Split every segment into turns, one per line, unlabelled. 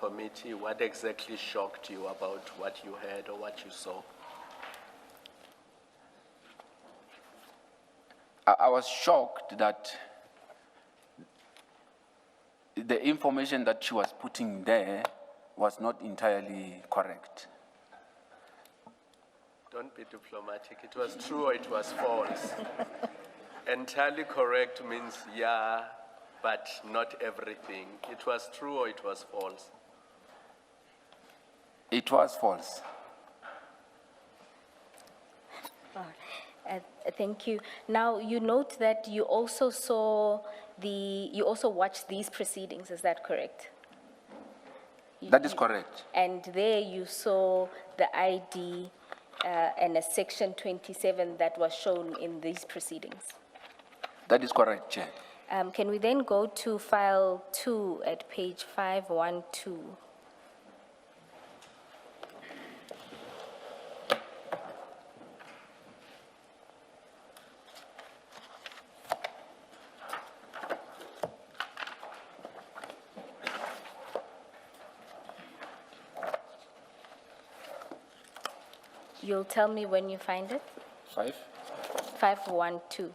committee, what exactly shocked you about what you heard or what you saw?
I was shocked that the information that she was putting there was not entirely correct.
Don't be diplomatic. It was true or it was false? Entirely correct means yeah, but not everything. It was true or it was false?
It was false.
Thank you. Now, you note that you also you also watched these proceedings, is that correct?
That is correct.
And there you saw the ID and a section 27 that was shown in these proceedings.
That is correct, Chair.
Can we then go to file 2 at page 512? You'll tell me when you find it? 512.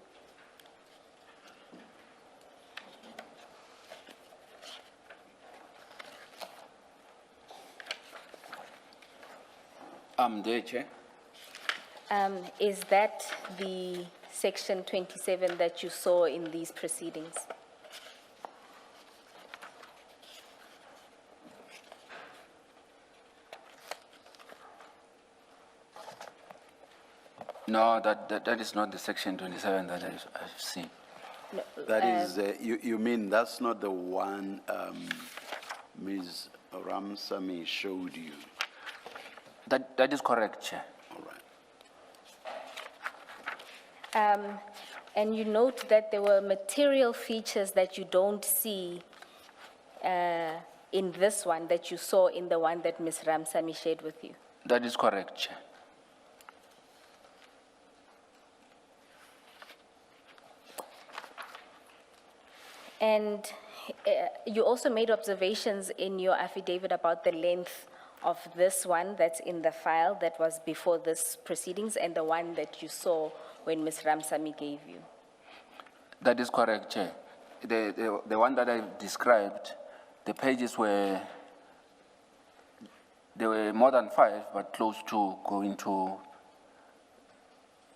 I'm there, Chair.
Is that the section 27 that you saw in these proceedings?
No, that is not the section 27 that I've seen.
No,
That is, you mean that's not the one Ms. Ramsamy showed you?
That is correct, Chair.
All right.
And you note that there were material features that you don't see in this one that you saw in the one that Ms. Ramsamy shared with you.
That is correct, Chair.
And you also made observations in your affidavit about the length of this one that's in the file that was before this proceedings and the one that you saw when Ms. Ramsamy gave you.
That is correct, Chair. The one that I described, the pages were, there were more than 5, but close to going to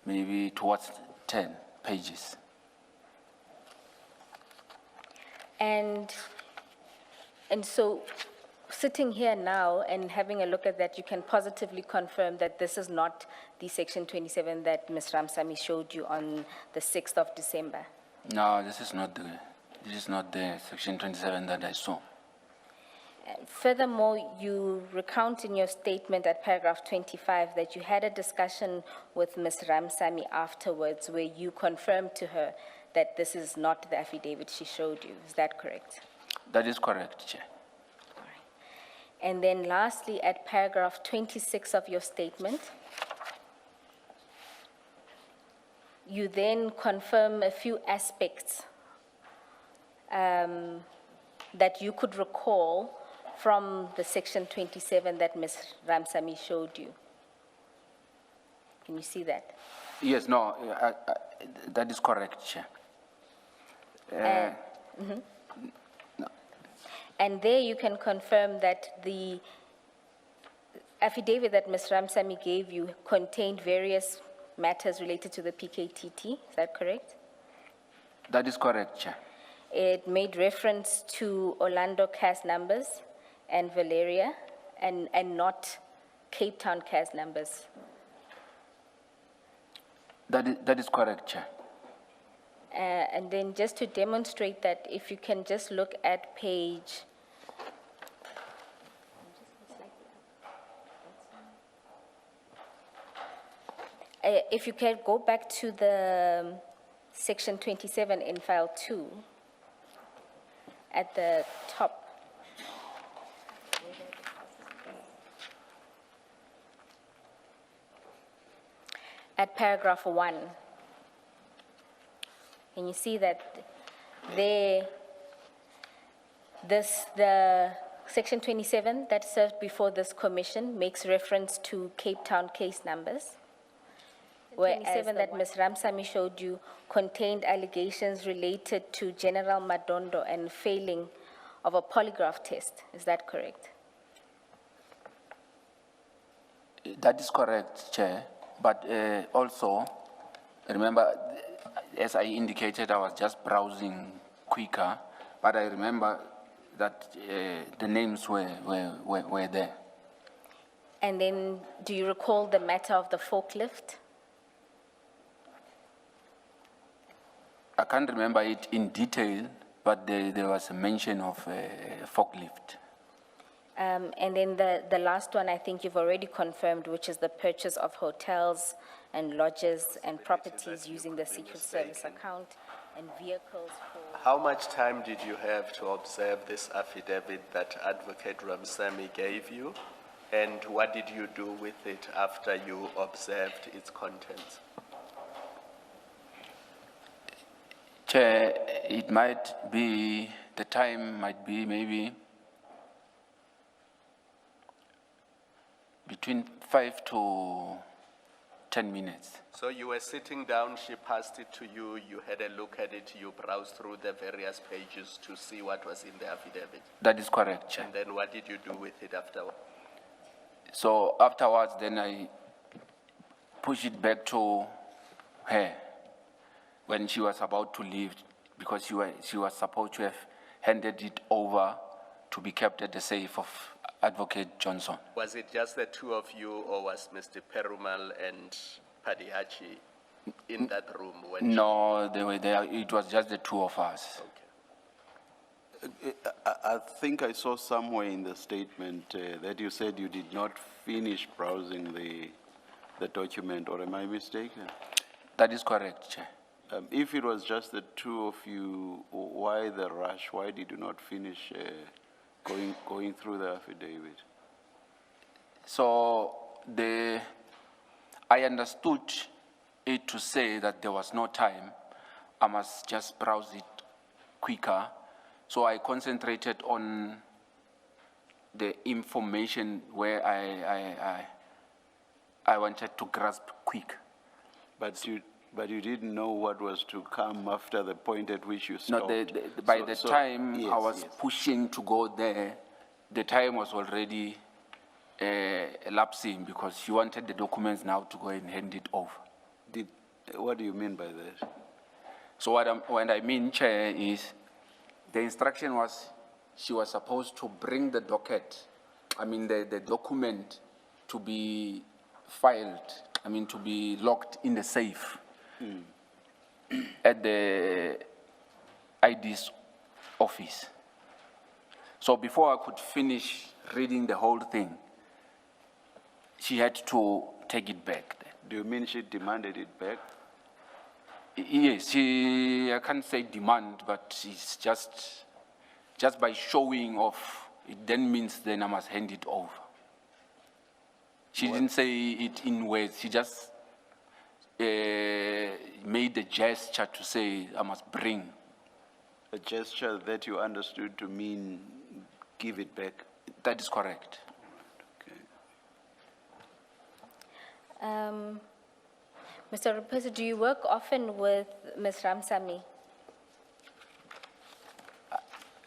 maybe towards 10 pages.
And so sitting here now and having a look at that, you can positively confirm that this is not the section 27 that Ms. Ramsamy showed you on the 6th of December.
No, this is not the section 27 that I saw.
Furthermore, you recount in your statement at paragraph 25 that you had a discussion with Ms. Ramsamy afterwards where you confirmed to her that this is not the affidavit she showed you. Is that correct?
That is correct, Chair.
All right. And then lastly, at paragraph 26 of your statement, you then confirm a few aspects that you could recall from the section 27 that Ms. Ramsamy showed you. Can you see that?
Yes, no, that is correct, Chair. No.
And there you can confirm that the affidavit that Ms. Ramsamy gave you contained various matters related to the PKTT, is that correct?
That is correct, Chair.
It made reference to Orlando CAS numbers and Valeria and not Cape Town CAS numbers.
That is correct, Chair.
And then just to demonstrate that, if you can just look at page, if you can go back to the section 27 in file 2, at the top. At paragraph 1. And you see that there, the Section 27 that served before this commission makes reference to Cape Town case numbers. Whereas 27 that Ms. Ramsamy showed you contained allegations related to General Madondo and failing of a polygraph test. Is that correct?
That is correct, Chair. But also, remember, as I indicated, I was just browsing quicker, but I remember that the names were there.
And then, do you recall the matter of the forklift?
I can't remember it in detail, but there was a mention of forklift.
And then the last one, I think you've already confirmed, which is the purchase of hotels and lodges and properties using the Secret Service account and vehicles for...
How much time did you have to observe this affidavit that Advocate Ramsamy gave you? And what did you do with it after you observed its contents?
Chair, it might be, the time might be maybe between 5 to 10 minutes.
So you were sitting down, she passed it to you, you had a look at it, you browsed through the various pages to see what was in the affidavit.
That is correct, Chair.
And then what did you do with it afterward?
So afterwards, then I pushed it back to her when she was about to leave, because she was supposed to have handed it over to be kept at the safe of Advocate Johnson.
Was it just the two of you, or was Mr. Perumal and Padiachi in that room when
No, they were there. It was just the two of us.
I think I saw somewhere in the statement that you said you did not finish browsing the document, or am I mistaken?
That is correct, Chair.
If it was just the two of you, why the rush? Why did you not finish going through the affidavit?
So I understood it to say that there was no time. I must just browse it quicker. So I concentrated on the information where I wanted to grasp quick.
But you didn't know what was to come after the point at which you stopped.
No, by the time
yes,
I was
yes.
pushing to go there, the time was already elapsing because she wanted the documents now to go and hand it over.
What do you mean by that?
So what I mean, Chair, is the instruction was she was supposed to bring the the document to be filed, to be locked in the safe at the ID's office. So before I could finish reading the whole thing, she had to take it back.
Do you mean she demanded it back?
Yes, I can't say demand, but it's just by showing off, it then means then I must hand it over. She didn't say it in words, she just made a gesture to say I must bring.
A gesture that you understood to mean give it back?
That is correct.
Okay.
Mr. Raphesu, do you work often with Ms. Ramsamy?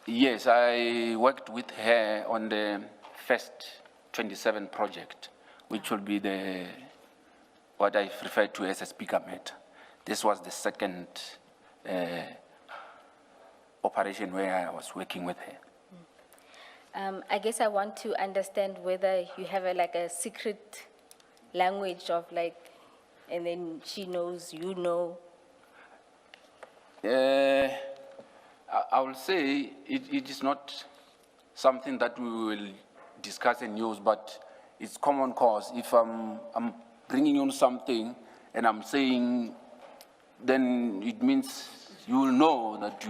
Yes, I worked with her on the first 27 project, which will be what I refer to as a speaker matter. This was the second operation where I was working with her.
I guess I want to understand whether you have a secret language of and then she knows, you know.
I will say it is not something that we will discuss and use, but it's common cause. If I'm bringing on something and I'm saying, then it means you will know that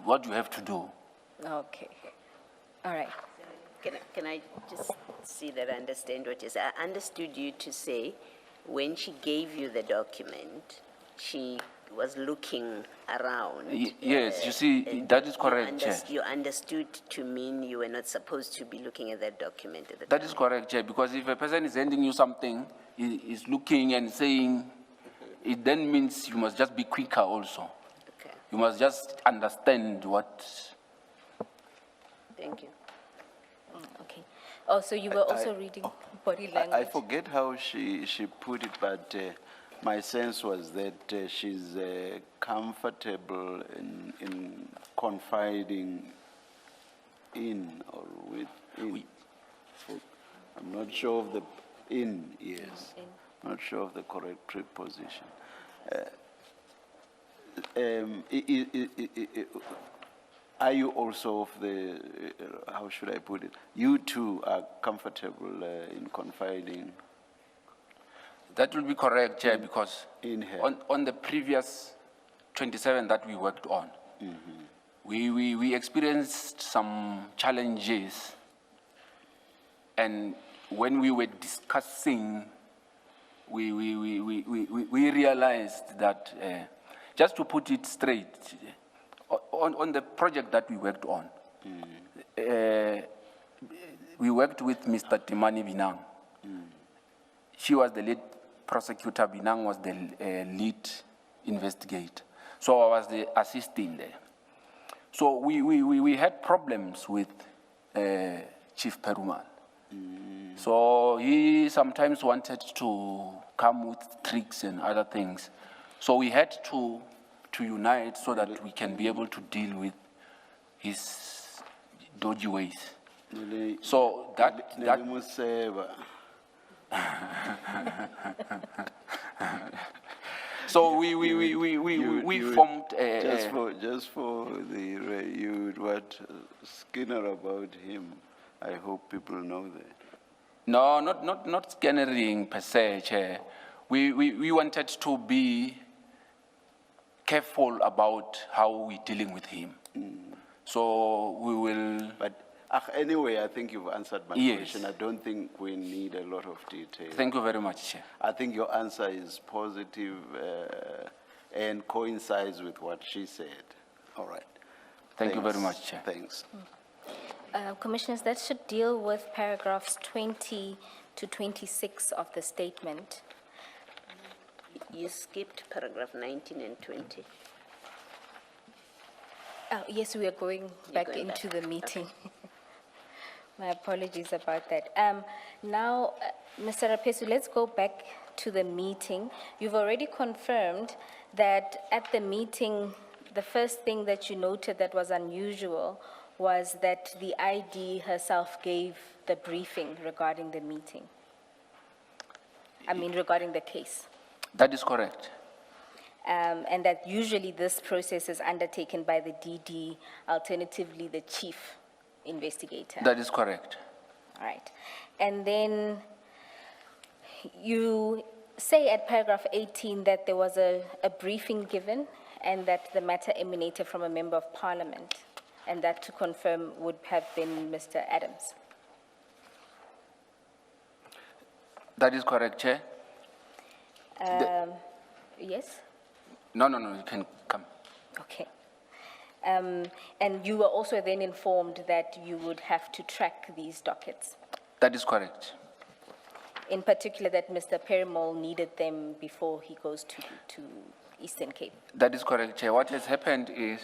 what you have to do.
Okay. All right.
Can I just see that I understand what you say? I understood you to say when she gave you the document, she was looking around.
Yes, you see, that is correct, Chair.
You understood to mean you were not supposed to be looking at that document at the
That
time.
is correct, Chair, because if a person is handing you something, he is looking and saying, it then means you must just be quicker also.
Okay,
You must just understand what.
thank you.
Okay. Oh, so you were also reading body language?
I forget how she put it, but my sense was that she's comfortable in confiding in or within. I'm not sure of the in, yes. Not sure of the correct preposition. Are you also of the, how should I put it? You too are comfortable in confiding
That will be correct, Chair, because
in her?
on the previous 27 that we worked on, we experienced some challenges. And when we were discussing, we realized that, just to put it straight, on the project that we worked on, we worked with Mr. Timani Binang. She was the lead prosecutor, Binang was the lead investigator. So I was the assistant there. So we had problems with Chief Perumal. So he sometimes wanted to come with tricks and other things. So we had to unite so that we can be able to deal with his dodgy ways. So that so we formed
just for the you what Skinner about him. I hope people know that.
No, not scannering per se, Chair. We wanted to be careful about how we're dealing with him. So we will.
But anyway, I think you've answered my
Yes.
question. I don't think we need a lot of detail.
Thank you very much, Chair.
I think your answer is positive and coincides with what she said. All right.
Thank you very
Thanks.
much, Chair.
Thanks.
Commissioners, that should deal with paragraphs 20 to 26 of the statement.
You skipped paragraph 19 and 20.
Yes, we are going back
going
into
back.
the meeting. My apologies about that. Now, Mr. Raphesu, let's go back to the meeting. You've already confirmed that at the meeting, the first thing that you noted that was unusual was that the ID herself gave the briefing regarding the meeting. Regarding the case.
That is correct.
And that usually this process is undertaken by the DD, alternatively the chief investigator.
That is correct.
All right. And then you say at paragraph 18 that there was a briefing given and that the matter emanated from a member of parliament, and that to confirm would have been Mr. Adams.
That is correct, Chair.
Yes?
No, you can come.
Okay. And you were also then informed that you would have to track these dockets.
That is correct.
In particular, that Mr. Perumal needed them before he goes to Eastern Cape.
That is correct, Chair. What has happened is,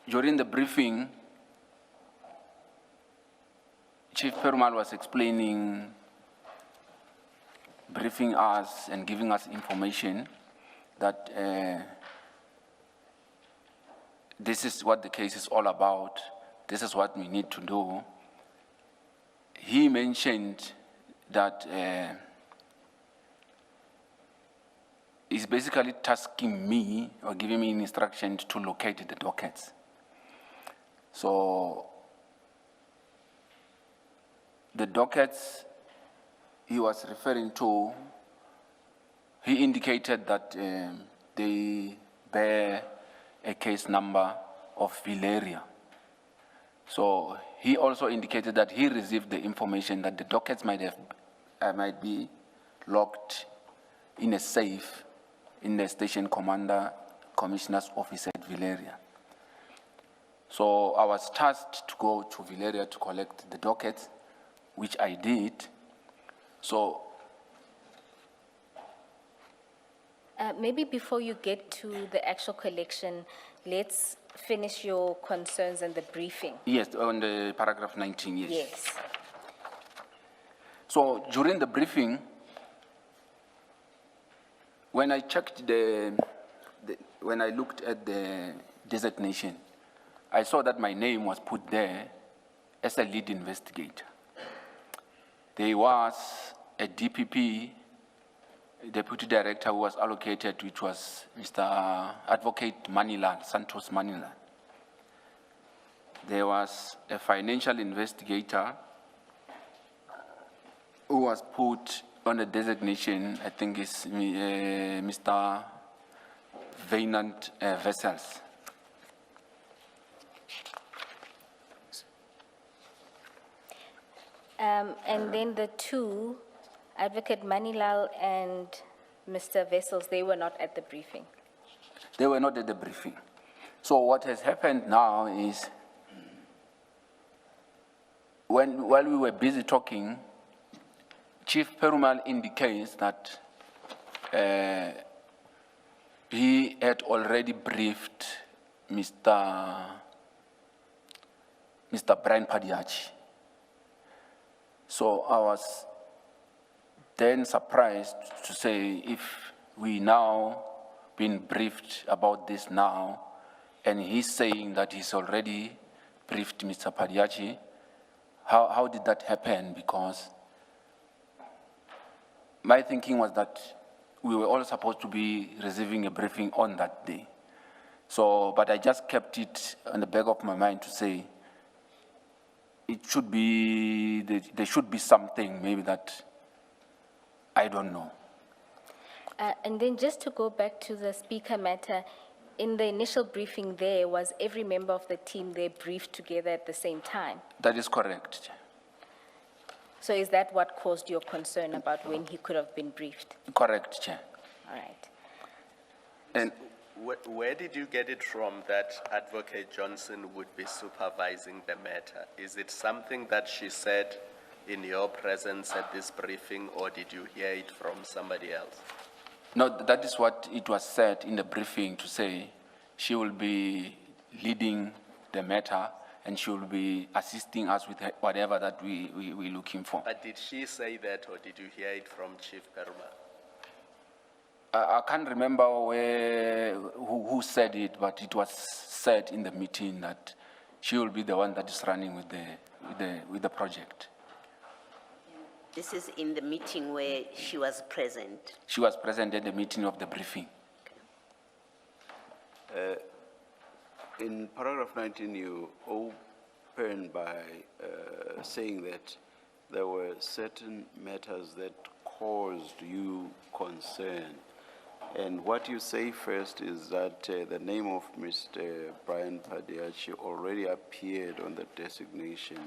during the briefing, Chief Perumal was briefing us and giving us information that this is what the case is all about, this is what we need to do. He mentioned that he's basically tasking me or giving me instructions to locate the dockets. So the dockets he was referring to, he indicated that they bear a case number of Valeria. So he also indicated that he received the information that the dockets might be locked in a safe in the station commander commissioner's office at Villeria. So I was tasked to go to Villeria to collect the dockets, which I did. So
maybe before you get to the actual collection, let's finish your concerns and the briefing.
yes, on the paragraph 19, yes.
Yes.
So during the briefing, when I checked when I looked at the designation, I saw that my name was put there as a lead investigator. There was a DPP, deputy director, who was allocated, which was Mr. Advocate Manilan, Santos Manilan. There was a financial investigator who was put on the designation, I think is Mr. Vainant Vessels.
And then the two, Advocate Manilal and Mr. Vessels, they were not at the briefing.
They were not at the briefing. So what has happened now is, while we were busy talking, Chief Perumal indicates that he had already briefed Mr. Brian Padiachi. So I was then surprised to say, if we now been briefed about this now, and he's saying that he's already briefed Mr. Padiachi, how did that happen? Because my thinking was that we were all supposed to be receiving a briefing on that day. So, but I just kept it on the back of my mind to say, it should be, there should be something maybe that I don't know.
And then just to go back to the speaker matter, in the initial briefing there, was every member of the team there briefed together at the same time?
That is correct.
So is that what caused your concern about when he could have been briefed?
Correct, Chair.
All right.
And
Where did you get it from that Advocate Johnson would be supervising the matter? Is it something that she said in your presence at this briefing, or did you hear it from somebody else?
no, that is what it was said in the briefing, to say she will be leading the matter and she will be assisting us with whatever that we're looking for.
But did she say that, or did you hear it from Chief Peruma?
I can't remember who said it, but it was said in the meeting that she will be the one that is running with the project.
This is in the meeting where she was present.
She was present at the meeting of the briefing.
In paragraph 19, you open by saying that there were certain matters that caused you concern. And what you say first is that the name of Mr. Brian Padiachi already appeared on the designation,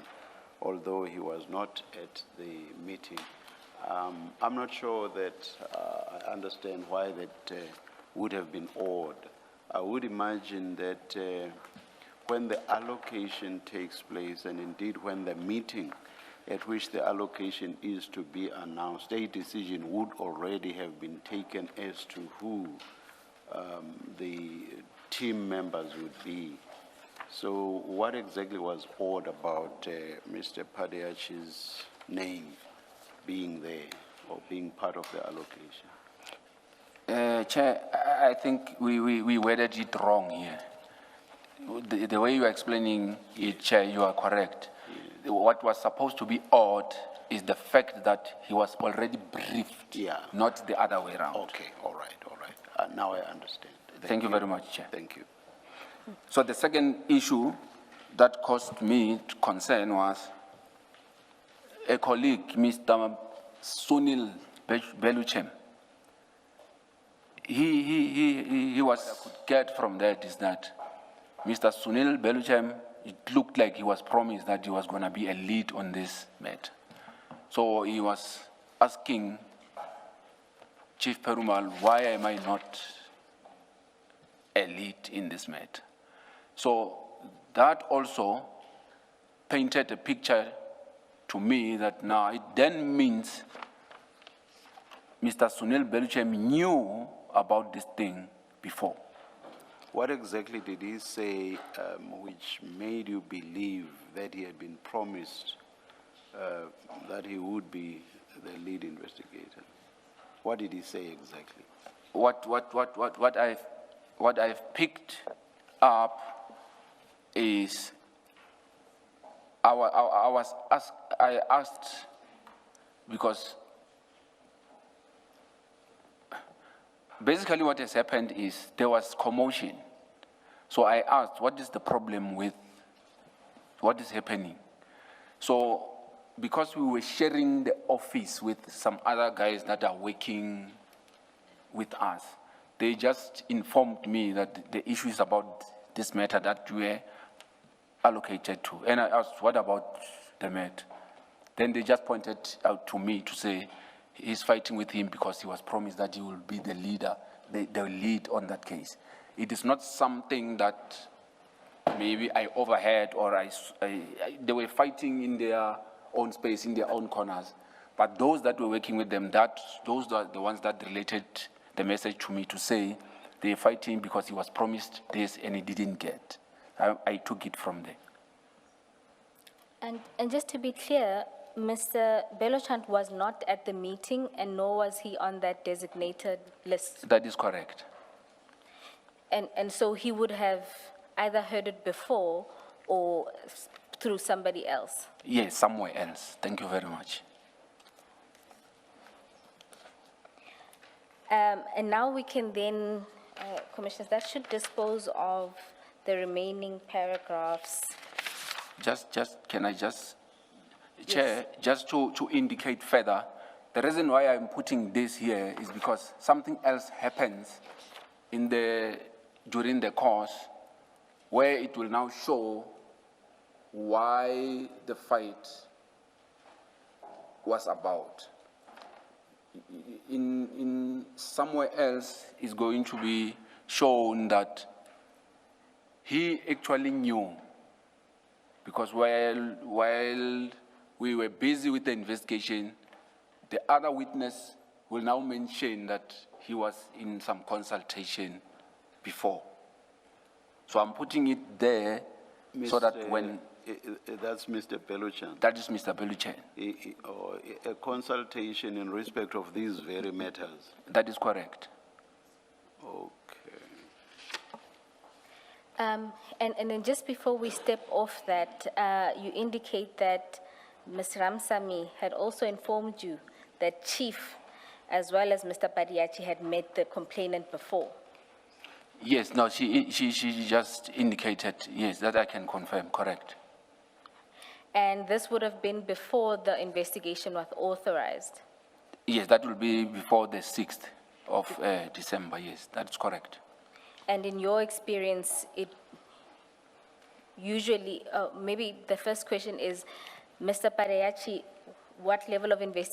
although he was not at the meeting. I'm not sure that I understand why that would have been odd. I would imagine that when the allocation takes place, and indeed when the meeting at which the allocation is to be announced, a decision would already have been taken as to who the team members would be. So what exactly was odd about Mr. Padiachi's name being there or being part of the allocation?
Chair, I think we worded it wrong here. The way you are explaining it, Chair, you are correct. What was supposed to be odd is the fact that he was already briefed, not the other way around.
Okay, all right. Now I understand.
Thank you very much, Chair.
Thank you.
So the second issue that caused me concern was a colleague, Mr. Sunil Beluchem. He was, what I could get from that is that Mr. Sunil Beluchem, it looked like he was promised that he was going to be a lead on this matter. So he was asking Chief Perumal, why am I not a lead in this matter? So that also painted a picture to me that now it then means Mr. Sunil Beluchem knew about this thing before.
What exactly did he say which made you believe that he had been promised that he would be the lead investigator? What did he say exactly?
What I've picked up is I asked because basically what has happened is there was commotion. So I asked, what is the problem with what is happening? So because we were sharing the office with some other guys that are working with us, they just informed me that the issue is about this matter that we were allocated to. And I asked, what about the matter? Then they just pointed out to me to say he's fighting with him because he was promised that he will be the leader, the lead on that case. It is not something that maybe I overheard or they were fighting in their own space, in their own corners. But those that were working with them, those are the ones that related the message to me to say they're fighting because he was promised this and he didn't get. I took it from there.
And just to be clear, Mr. Belochant was not at the meeting and nor was he on that designated list.
That is correct.
And so he would have either heard it before or through somebody else.
Yes, somewhere else. Thank you very much.
And now we can then, Commissioners, that should dispose of the remaining paragraphs.
Can I just, Chair, just to indicate further, the reason why I'm putting this here is because something else happens during the course where it will now show why the fight was about. In somewhere else is going to be shown that he actually knew, because while we were busy with the investigation, the other witness will now mention that he was in some consultation before. So I'm putting it there so that when...
That's Mr. Beluchan.
That is Mr. Beluchan.
A consultation in respect of these very matters.
That is correct.
Okay.
And then just before we step off that, you indicate that Ms. Ramsamy had also informed you that Chief, as well as Mr. Padiachi, had met the complainant before.
Yes, no, she just indicated, yes, that I can confirm, correct.
And this would have been before the investigation was authorized?
Yes, that will be before the 6th of December, yes, that's correct.
And in your experience, it usually, maybe the first question is, Mr. Padiachi, what level of investigation